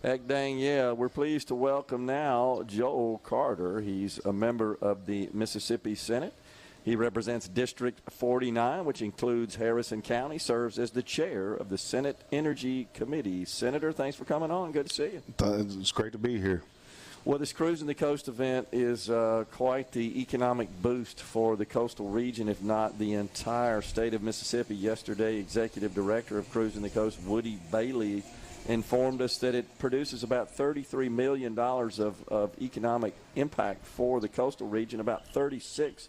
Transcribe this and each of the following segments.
Heck dang, yeah. We're pleased to welcome now Joel Carter. He's a member of the Mississippi Senate. He represents District 49, which includes Harrison County, serves as the chair of the Senate Energy Committee. Senator, thanks for coming on. Good to see you. It's great to be here. Well, this Cruising the Coast event is quite the economic boost for the coastal region, if not the entire state of Mississippi. Yesterday, Executive Director of Cruising the Coast, Woody Bailey, informed us that it produces about $33 million of economic impact for the coastal region, about 36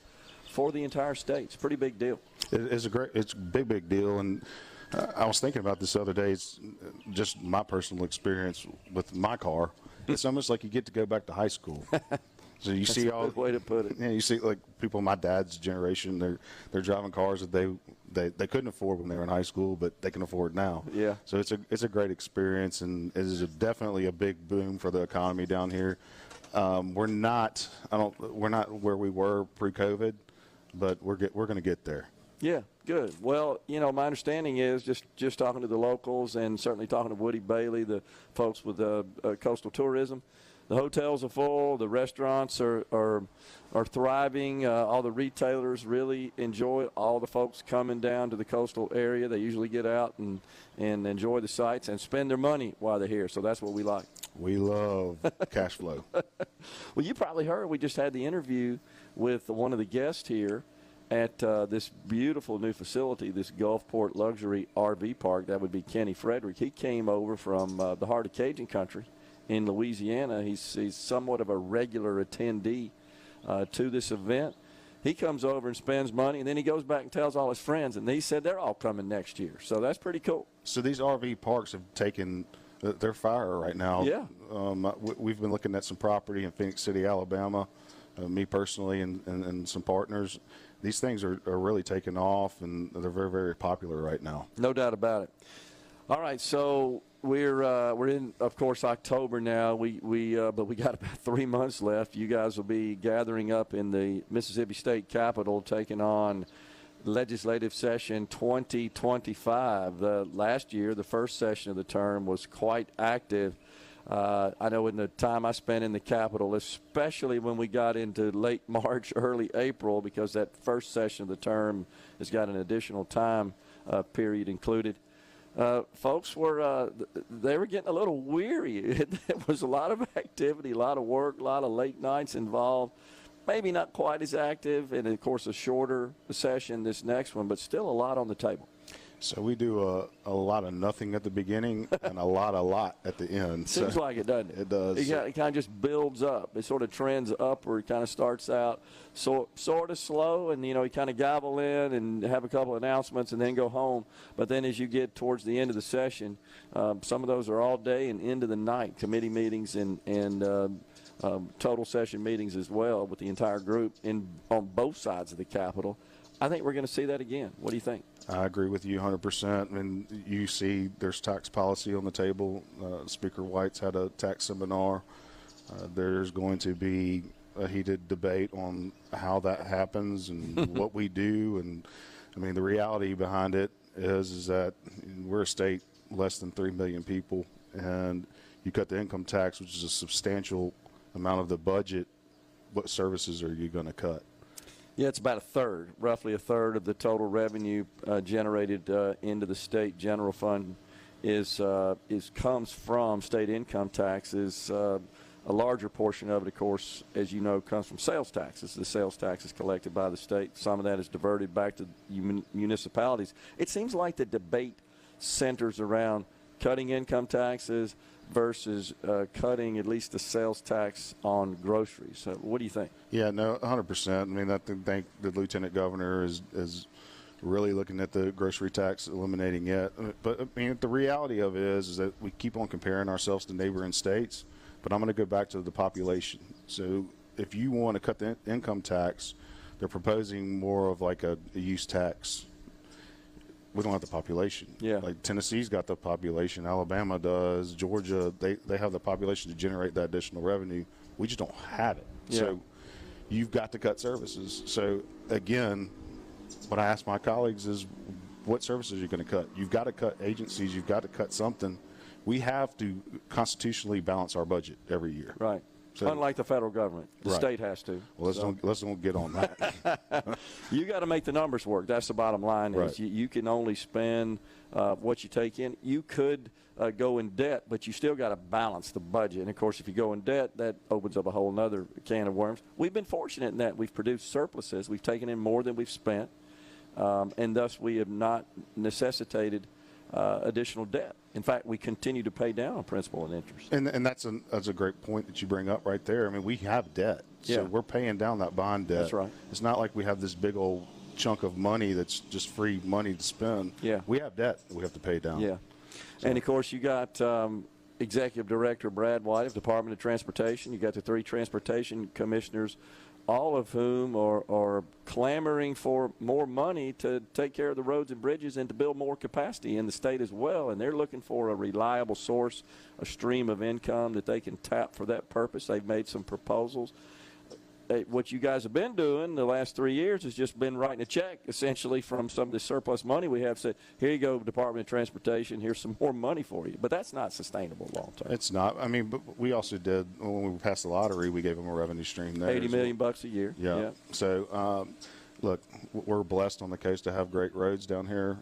for the entire state. It's a pretty big deal. It's a big deal. And I was thinking about this the other day. It's just my personal experience with my car. It's almost like you get to go back to high school. So you see all. That's a good way to put it. Yeah, you see like people my dad's generation. They're driving cars that they couldn't afford when they were in high school, but they can afford now. Yeah. So it's a great experience, and it is definitely a big boom for the economy down here. We're not where we were pre-COVID, but we're going to get there. Yeah, good. Well, my understanding is just talking to the locals and certainly talking to Woody Bailey, the folks with coastal tourism. The hotels are full. The restaurants are thriving. All the retailers really enjoy it. All the folks coming down to the coastal area, they usually get out and enjoy the sights and spend their money while they're here. So that's what we like. We love cash flow. Well, you probably heard we just had the interview with one of the guests here at this beautiful new facility, this Gulfport Luxury RV Park. That would be Kenny Frederick. He came over from the heart of Cajun country in Louisiana. He's somewhat of a regular attendee to this event. He comes over and spends money, and then he goes back and tells all his friends, and he said they're all coming next year. So that's pretty cool. So these RV parks have taken their fire right now. Yeah. We've been looking at some property in Phoenix City, Alabama, me personally and some partners. These things are really taking off, and they're very, very popular right now. No doubt about it. All right, so we're in, of course, October now. But we got about 3 months left. You guys will be gathering up in the Mississippi State Capitol, taking on legislative session 2025. Last year, the first session of the term was quite active. I know in the time I spent in the Capitol, especially when we got into late March, early April, because that first session of the term has got an additional time period included. Folks they were getting a little weary. It was a lot of activity, a lot of work, a lot of late nights involved. Maybe not quite as active, and of course a shorter session this next one, but still a lot on the table. So we do a lot of nothing at the beginning and a lot at the end. Seems like it, doesn't it? It does. It kind of just builds up. It sort of trends upward. It kind of starts out sort of slow, and, you kind of gavel in and have a couple announcements and then go home. But then as you get towards the end of the session, some of those are all day and into the night, committee meetings and total session meetings as well with the entire group on both sides of the Capitol. I think we're going to see that again. What do you think? I agree with you 100%. And you see there's tax policy on the table. Speaker White's had a tax seminar. There's going to be a heated debate on how that happens and what we do. And, I mean, the reality behind it is that we're a state less than 3 million people, and you cut the income tax, which is a substantial amount of the budget. What services are you going to cut? Yeah, it's about roughly a third of the total revenue generated into the state general fund comes from state income taxes. A larger portion of it, of course, as you know, comes from sales taxes. The sales tax is collected by the state. Some of that is diverted back to municipalities. It seems like the debate centers around cutting income taxes versus cutting at least the sales tax on groceries. So what do you think? Yeah, no, 100%. I mean, I think the lieutenant governor is really looking at the grocery tax, eliminating it. But, I mean, the reality of it is that we keep on comparing ourselves to neighboring states. But I'm going to go back to the population. So if you want to cut the income tax, they're proposing more of like a use tax. We don't have the population. Yeah. Like Tennessee's got the population. Alabama does. Georgia, they have the population to generate that additional revenue. We just don't have it. Yeah. So you've got to cut services. So, again, what I ask my colleagues is what services are you going to cut? You've got to cut agencies. You've got to cut something we have to constitutionally balance our budget every year. Right. So, unlike the federal government, the right. state has to. Well, let's don't get on that. You got to make the numbers work. That's the bottom line. Right. Is you can only spend what you take in. You could go in debt, but you still got to balance the budget. And of course, if you go in debt, that opens up a whole other can of worms. We've been fortunate in that we've produced surpluses. We've taken in more than we've spent, and thus we have not necessitated additional debt. In fact, we continue to pay down on principal and interest. And that's a great point that you bring up right there. I mean, we have debt. So we're paying down that bond debt. That's right. It's not like we have this big old chunk of money that's just free money to spend. Yeah. We have debt we have to pay down. Yeah. So. And, of course, you got Executive Director Brad White of Department of Transportation. You got the 3 transportation commissioners, all of whom are clamoring for more money to take care of the roads and bridges and to build more capacity in the state as well. And they're looking for a reliable source, a stream of income that they can tap for that purpose. They've made some proposals. What you guys have been doing the last 3 years has just been writing a check, essentially, from some of the surplus money we have. Said, here you go, Department of Transportation, here's some more money for you. But that's not sustainable long term. It's not. I mean, but we also did, when we passed the lottery, we gave them a revenue stream there. $80 million a year. Yeah. So, look, we're blessed on the coast to have great roads down here.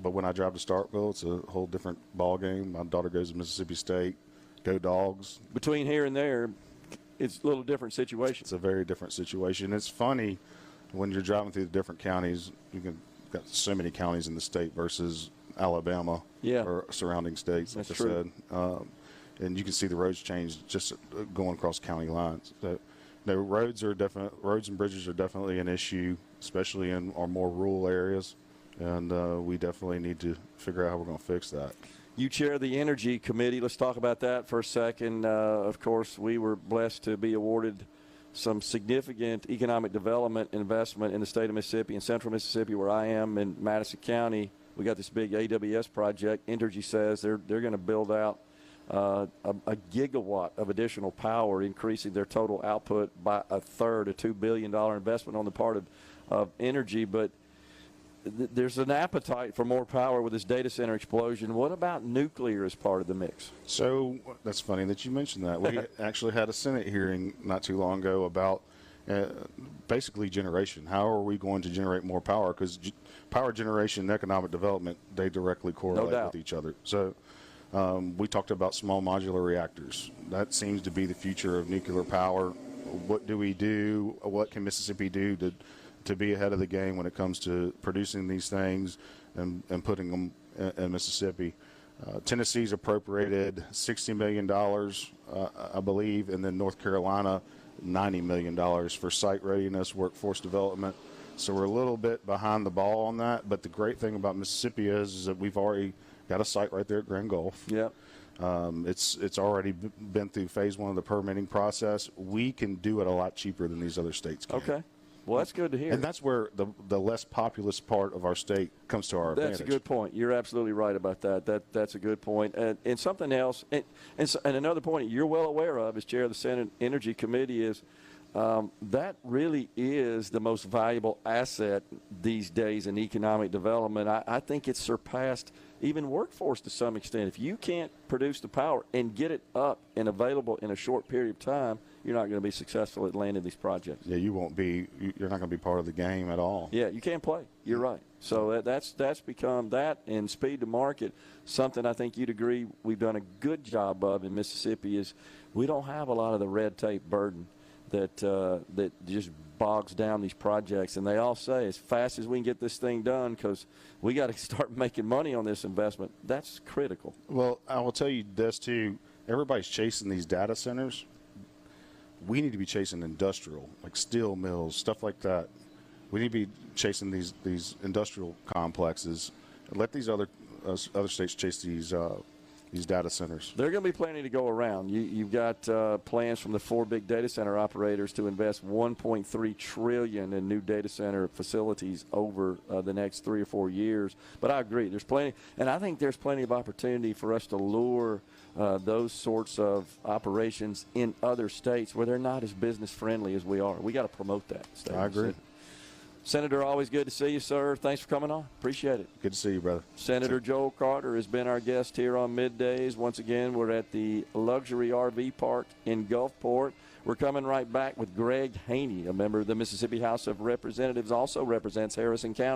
But when I drive to Starkville, it's a whole different ball game. My daughter goes to Mississippi State. Go Dogs. Between here and there, it's a little different situation. It's a very different situation. It's funny when you're driving through the different counties. Got so many counties in the state versus Alabama or surrounding states, like That's I true. said. And you can see the roads change just going across county lines. So, no, roads and bridges are definitely an issue, especially in our more rural areas. And we definitely need to figure out how we're going to fix that. You chair the Energy Committee. Let's talk about that for a second. Of course, we were blessed to be awarded some significant economic development investment in the state of Mississippi, in central Mississippi, where I am, in Madison County. We got this big AWS project. Energy says they're going to build out a gigawatt of additional power, increasing their total output by a third, a $2 billion investment on the part of Energy. But there's an appetite for more power with this data center explosion. What about nuclear as part of the mix? So that's funny that you mentioned that. We actually had a Senate hearing not too long ago about basically generation. How are we going to generate more power? Because power generation and economic development, they directly correlate with each other. So we talked about small modular reactors. That seems to be the future of nuclear power. What do we do? What can Mississippi do to be ahead of the game when it comes to producing these things and putting them in Mississippi? Tennessee's appropriated $60 million, I believe, and then North Carolina, $90 million for site readiness, workforce development. So we're a little bit behind the ball on that. But the great thing about Mississippi is that we've already got a site right there at Grand Gulf. Yeah. It's already been through phase 1 of the permitting process. We can do it a lot cheaper than these other states can. Okay. Well, that's good to hear. And that's where the less populous part of our state comes to our advantage. That's a good point. You're absolutely right about that. That's a good point. And something else, and another point you're well aware of as chair of the Senate Energy Committee is that really is the most valuable asset these days in economic development. I think it's surpassed even workforce to some extent. If you can't produce the power and get it up and available in a short period of time, you're not going to be successful at landing these projects. Yeah, you won't be. You're not going to be part of the game at all. Yeah, you can't play. You're right. So that's become that, and speed to market. Something I think you'd agree we've done a good job of in Mississippi is we don't have a lot of the red tape burden that just bogs down these projects. And they all say as fast as we can get this thing done, because we got to start making money on this investment. That's critical. Well, I will tell you this too. Everybody's chasing these data centers. We need to be chasing industrial, like steel mills, stuff like that. We need to be chasing these industrial complexes. Let these other states chase these data centers. There are going to be plenty to go around. You've got plans from the 4 big data center operators to invest $1.3 trillion in new data center facilities over the next 3 or 4 years. But I agree, there's plenty, and I think there's plenty of opportunity for us to lure those sorts of operations in other states where they're not as business friendly as we are. We got to promote that. I agree. Senator, always good to see you, sir. Thanks for coming on. Appreciate it. Good to see you, brother. Senator Joel Carter has been our guest here on Middays. Once again, we're at the Luxury RV Park in Gulfport. We're coming right back with Greg Haney, a member of the Mississippi House of Representatives, also represents Harrison County.